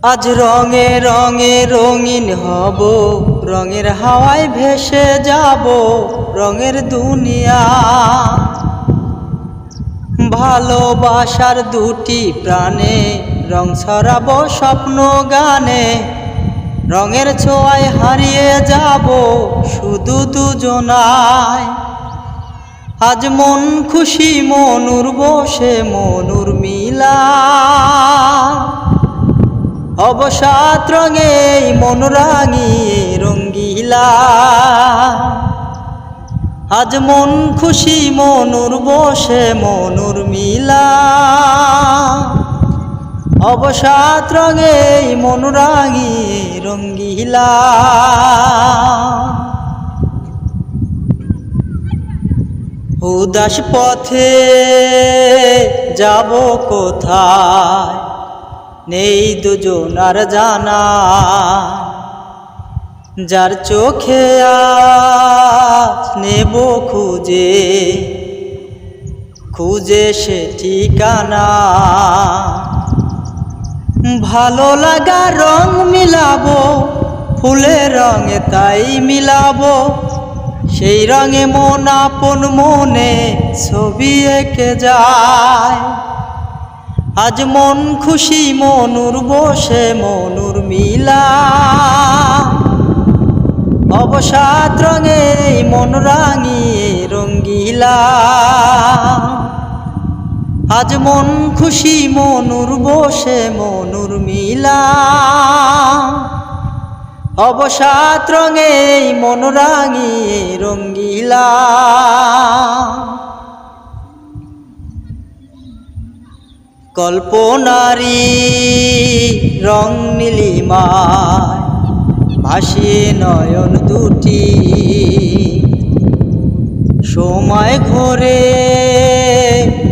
আজ রঙে রঙে রঙিন হব, রঙের হাওয়ায় ভেসে যাব রঙের দুনিয়া। ভালোবাসার দুটি প্রাণে রং ছড়াবো স্বপ্ন গানে, রঙের ছোঁয়ায় হারিয়ে যাব শুধু দুজনায়। আজ মন খুশি মনুর বসে মনুর মিলা, অবসাদ রঙে মন রাঙিয়ে রঙ্গিলা। আজ মন খুশি মনুর বসে মনুর মিলা, অবসাদ রঙে মন রাঙিয়ে রঙ্গিলা। উদাস পথে যাব কোথায়, নেই দুজনার জানা। যার চোখে আজ নেব খুঁজে খুঁজে সে ঠিকানা। ভালো লাগা রং মিলাবো, ফুলের রঙে তাই মিলাবো, সেই রঙে মন আপন মনে ছবি এঁকে যায়। আজ মন খুশি মনুর বসে মনুর মিলা, অবসাদ রঙে মন রাঙিয়ে রঙ্গিলা। আজ মন খুশি মনুর বসে মনুর মিলা, অবসাদ রঙে মন রাঙিয়ে রঙ্গিলা। কল্পনারি রং নীলিমায় ভাসিয়ে নয়ন দুটি, সময় ঘোরে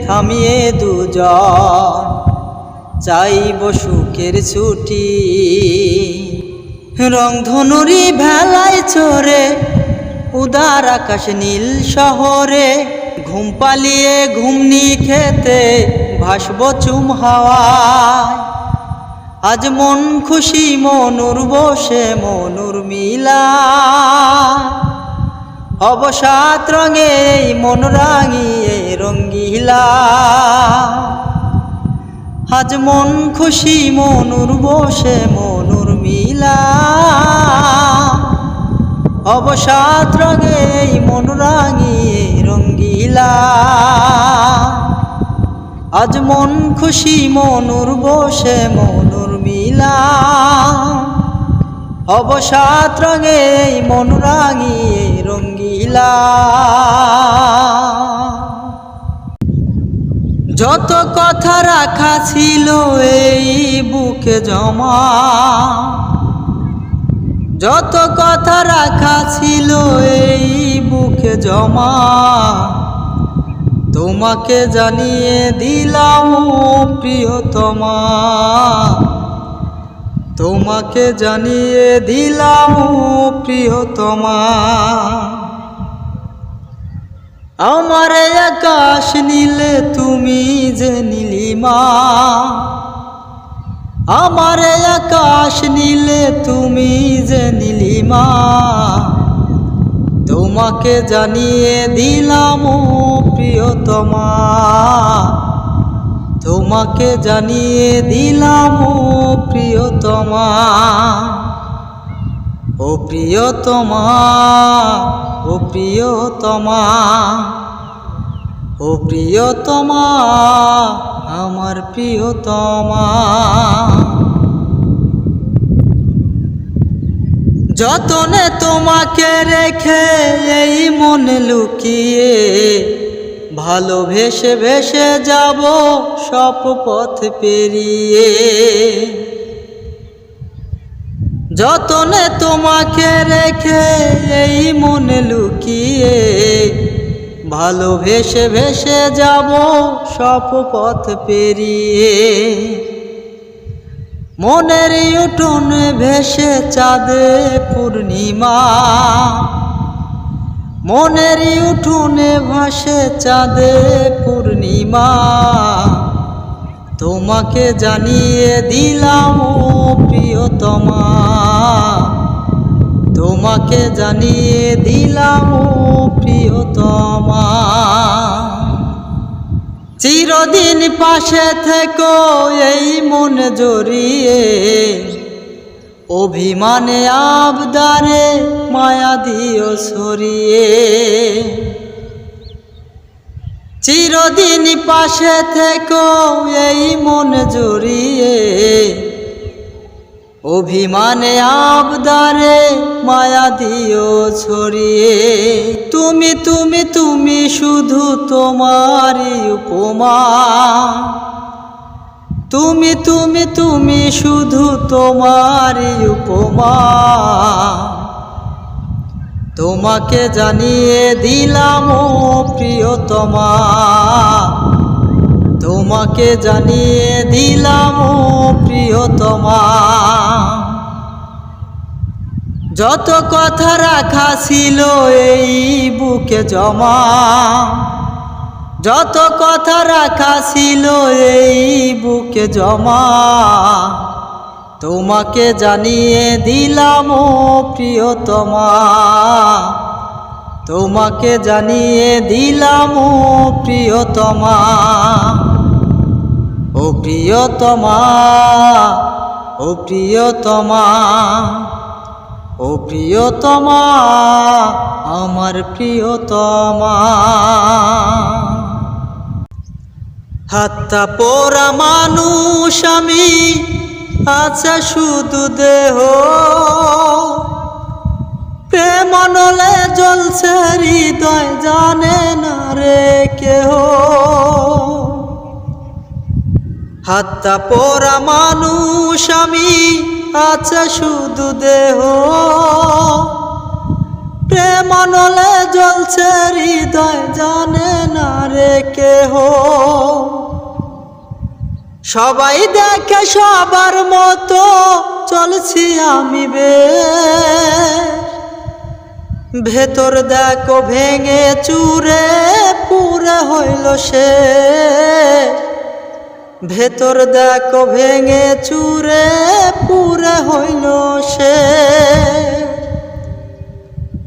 থামিয়ে দুজন চাইব সুখের ছুটি। রংধনুরি ভেলায় চড়ে উদার আকাশ নীল শহরে, ঘুম পালিয়ে ঘুমনি খেতে ভাসব চুম হাওয়ায়। আজ মন খুশি মনুর বসে মনুর মিলা, অবসাদ রঙে মন রাঙিয়ে রঙ্গিলা। আজ মন খুশি মনুর বসে মনুর মিলা, অবসাদ রঙে মন রাঙিয়ে রঙ্গিলা। আজ মন খুশি মনুর বসে মনুর মিলা, অবসাদ রঙে মন রাঙিয়ে রঙ্গিলা। যত কথা রাখা ছিল এই বুকে জমা, যত কথা রাখা ছিল এই বুকে জমা, তোমাকে জানিয়ে দিলাম প্রিয়তমা। তোমাকে জানিয়ে দিলাম প্রিয়তমা। আমার আকাশ নীলে তুমি যে নীলিমা, আমার আকাশ নীলে তুমি যে নীলিমা। তোমাকে জানিয়ে দিলাম প্রিয়তমা, তোমাকে জানিয়ে দিলাম প্রিয়তমা। ও প্রিয়তমা, ও প্রিয়তমা, ও প্রিয়তমা, আমার প্রিয়তমা। যতনে তোমাকে রেখে এই মনে লুকিয়ে, ভালোবেসে ভেসে যাব সব পথ পেরিয়ে। যতনে তোমাকে রেখে এই মনে লুকিয়ে, ভালোবেসে ভেসে যাব সব পথ পেরিয়ে। মনের উঠোনে ভেসে চাঁদে পূর্ণিমা, মনের উঠোনে ভাসে চাঁদে পূর্ণিমা। তোমাকে জানিয়ে দিলাম ও প্রিয়তমা, তোমাকে জানিয়ে দিলাম ও প্রিয়তমা। চিরদিন পাশে থেকো এই মনে জড়িয়ে, অভিমানে আবদারে মায়া দিও সরিয়ে। চিরদিন পাশে থেকো এই মনে জড়িয়ে, অভিমানে আবদারে মায়া দিও ছড়িয়ে। তুমি তুমি তুমি শুধু তোমারই উপমা, তুমি তুমি তুমি শুধু তোমারই উপমা। তোমাকে জানিয়ে দিলাম ও প্রিয়তমা, তোমাকে জানিয়ে দিলাম ও প্রিয়তমা। যত কথা রাখা ছিল এই বুকে জমা, যত কথা রাখা ছিল এই বুকে জমা। তোমাকে জানিয়ে দিলাম ও প্রিয়তমা, তোমাকে জানিয়ে দিলাম ও প্রিয়তমা। ও প্রিয়তমা, ও প্রিয়তমা, ও প্রিয়তমা, আমার প্রিয়তমা। হাতটা পোড়া মানুষ আমি, আছে শুধু দেহ, প্রেম নলে জ্বলছে হৃদয়, জানে না রে কেহ। হাতটা পোড়া মানুষ আমি, আছে শুধু দেহ, প্রেম নলে জ্বলছে হৃদয়, জানে না রে কেহ। সবাই দেখে সবার মতো চলছি আমি ভেতর দেখো ভেঙে চুরে পুরে হইল সে। ভেতর দেখো ভেঙে চুরে পুরে হইল সে।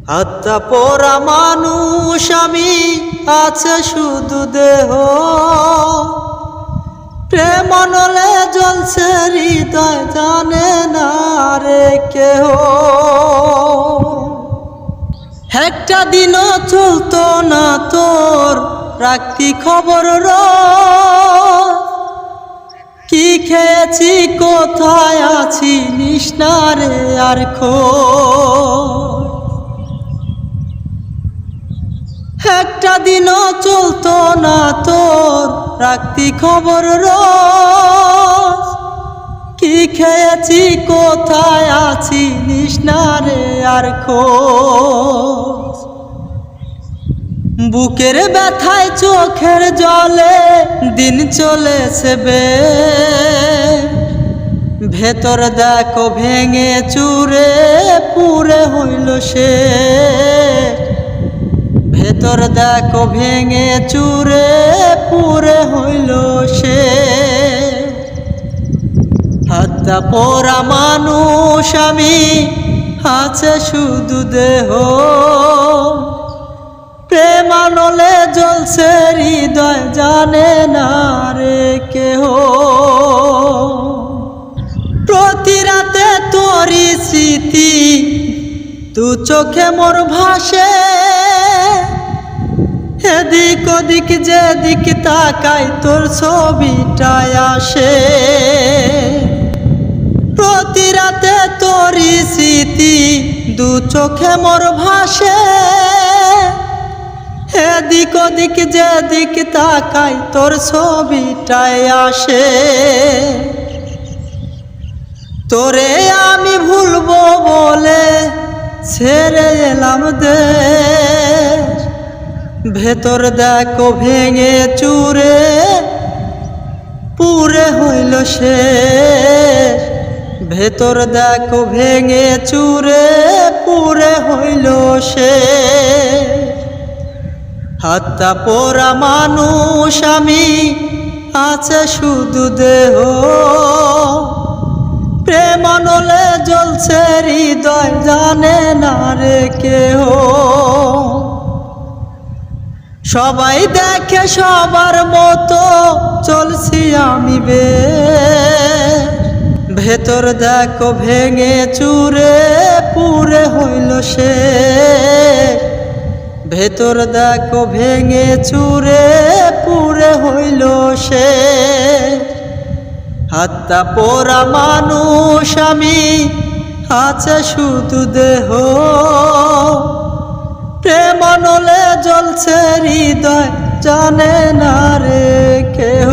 হাতটা পোড়া মানুষ আমি, আছে শুধু দেহ, প্রেম নলে জ্বলছে হৃদয়, জানে না রে কেহ। একটা দিনও চলতো না তোর রাখতি খবর রোজ, কি খেয়েছি কোথায় আছি নিস্না রে আর খোঁজ। একটা দিনও চলতো না তোর রাখতি খবর রোজ, কি খেয়েছি কোথায় আছি নিস্না রে আর খোঁজ। বুকের ব্যথায় চোখের জলে দিন চলেছে ভেতর দেখো ভেঙে চুরে পুরে হইল সে। ভেতর দেখো ভেঙে চুরে পুরে হইল সে। হাতটা পোড়া মানুষ আমি, আছে শুধু দেহ, প্রেম নলে জ্বলছে হৃদয়, জানে না রে কেহ। প্রতি রাতে তোরই স্মৃতি তু চোখে মোর ভাসে, এদিক ওদিক যেদিক তাকাই তোর ছবিটাই আসে। প্রতি রাতে তোরই স্মৃতি দু চোখে মোর ভাসে, এদিক ওদিক যেদিক তাকাই তোর ছবিটাই আসে। তোরে আমি ভুলবো বলে ছেড়ে এলাম দেশ, ভেতর দেখো ভেঙে চুরে পুরে হইল শেষ। ভেতর দেখো ভেঙে চুরে পুরে হইল শেষ। হাতটা পোড়া মানুষ আমি, আছে শুধু দেহ। প্রেম নলে জ্বলছে হৃদয়, জানে না রে কেহ। সবাই দেখে সবার মতো চলছি আমি ভেতর দেখো ভেঙে চুরে পুরে হইল সে। ভেতর দেখো ভেঙে চুরে পুরে হইল সে। হাত্তা পোড়া মানুষ আমি, আছে শুধু দেহ। প্রেম নলে জ্বলছে হৃদয়, জানে না রে কেহ।